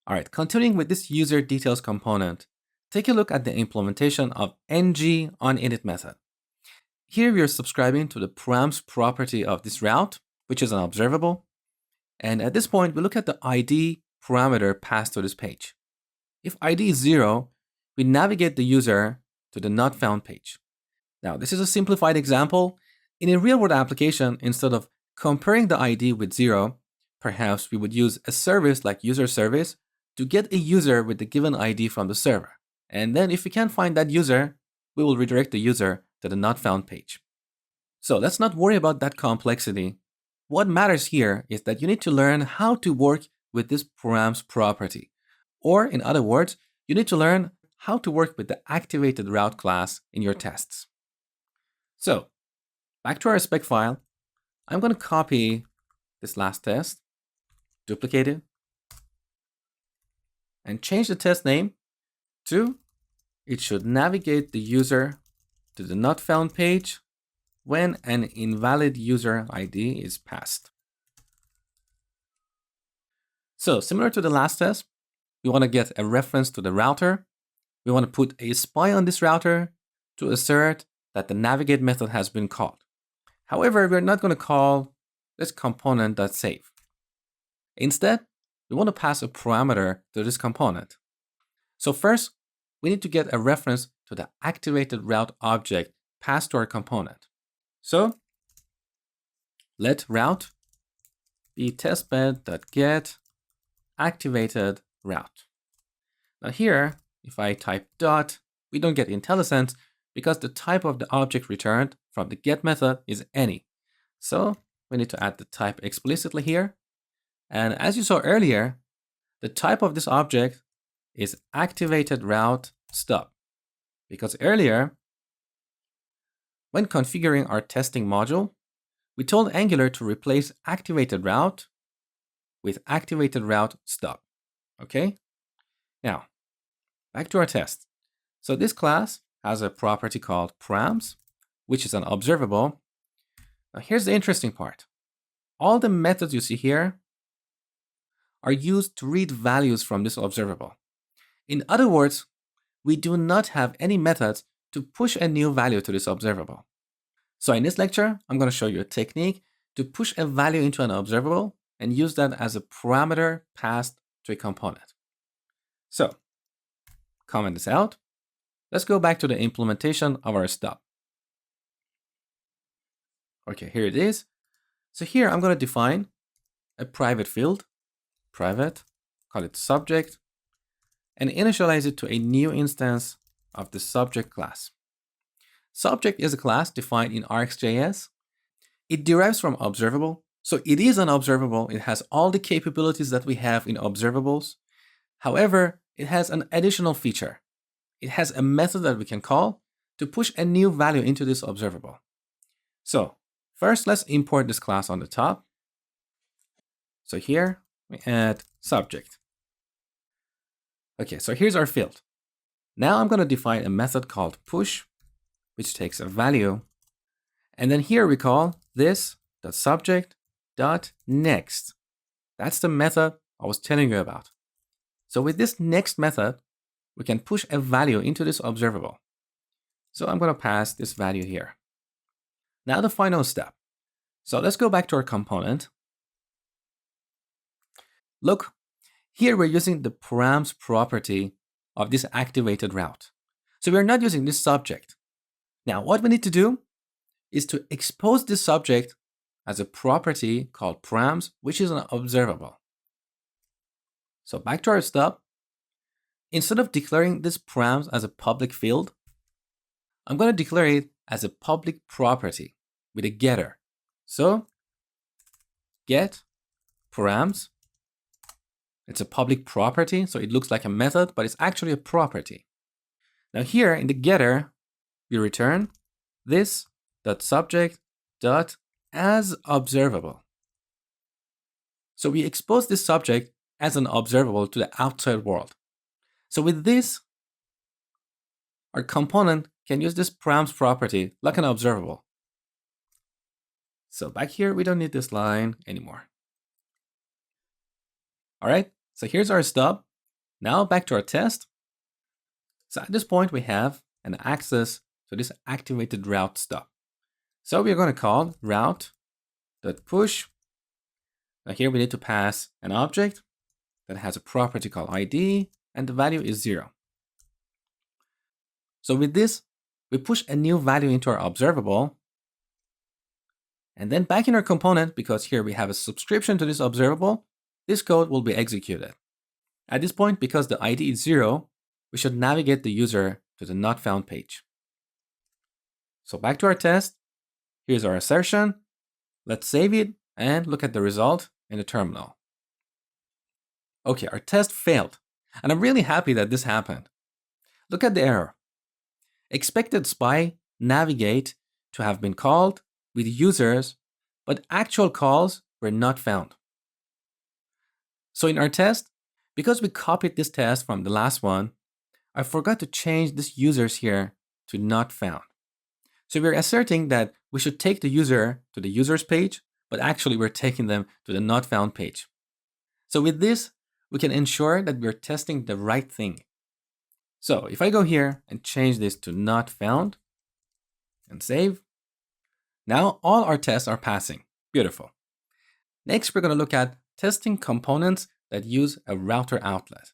All right, continuing with this user details component, take a look at the implementation of ng on init method. Here we are subscribing to the params property of this route, which is an observable. And at this point, we look at the ID parameter passed to this page. If ID is 0, we navigate the user to the not found page. Now, this is a simplified example. In a real-world application, instead of comparing the ID with 0, perhaps we would use a service like user service to get a user with the given ID from the server. And then if we can't find that user, we will redirect the user to the not found page. So let's not worry about that complexity. What matters here is that you need to learn how to work with this params property. Or in other words, you need to learn how to work with the activated route class in your tests. So back to our spec file, I'm going to copy this last test, duplicate it, and change the test name to it should navigate the user to the not found page when an invalid user ID is passed. So similar to the last test, we want to get a reference to the router. We want to put a spy on this router to assert that the navigate method has been called. However, we're not going to call this component.save. Instead, we want to pass a parameter to this component. So first, we need to get a reference to the activated route object passed to our component. So let route be testbed.get activated route. Now here, if I type dot, we don't get IntelliSense because the type of the object returned from the get method is any. So we need to add the type explicitly here. And as you saw earlier, the type of this object is activated route stub. Because earlier, when configuring our testing module, we told Angular to replace activated route with activated route stub. Okay? Now, back to our test. So this class has a property called params, which is an observable. Now here's the interesting part. All the methods you see here are used to read values from this observable. In other words, we do not have any methods to push a new value to this observable. So in this lecture, I'm going to show you a technique to push a value into an observable and use that as a parameter passed to a component. So comment this out. Let's go back to the implementation of our stub. Okay, here it is. So here I'm going to define a private field, private, call it subject, and initialize it to a new instance of the subject class. Subject is a class defined in RxJS. It derives from observable. So it is an observable. It has all the capabilities that we have in observables. However, it has an additional feature. It has a method that we can call to push a new value into this observable. So first, let's import this class on the top. So here we add subject. Okay, so here's our field. Now I'm going to define a method called push, which takes a value. And then here we call this .subject.next. That's the method I was telling you about. So with this next method, we can push a value into this observable. So I'm going to pass this value here. Now the final step. So let's go back to our component. Look, here we're using the params property of this activated route. So we're not using this subject. Now what we need to do is to expose this subject as a property called params, which is an observable. So back to our stub. Instead of declaring this params as a public field, I'm going to declare it as a public property with a getter. So get params. It's a public property, so it looks like a method, but it's actually a property. Now here in the getter, we return this .subject.asObservable. So we expose this subject as an observable to the outside world. So with this, our component can use this params property like an observable. So back here, we don't need this line anymore. All right, so here's our stub. Now back to our test. So at this point, we have an access to this activated route stub. So we're going to call route.push. Now here we need to pass an object that has a property called ID, and the value is 0. So with this, we push a new value into our observable. And then back in our component, because here we have a subscription to this observable, this code will be executed. At this point, because the ID is 0, we should navigate the user to the not found page. So back to our test. Here's our assertion. Let's save it and look at the result in the terminal. Okay, our test failed. And I'm really happy that this happened. Look at the error. Expected spy navigate to have been called with users, but actual calls were not found. So in our test, because we copied this test from the last one, I forgot to change this users here to not found. So we're asserting that we should take the user to the users page, but actually we're taking them to the not found page. So with this, we can ensure that we're testing the right thing. So if I go here and change this to not found and save, now all our tests are passing. Beautiful. Next, we're going to look at testing components that use a router outlet.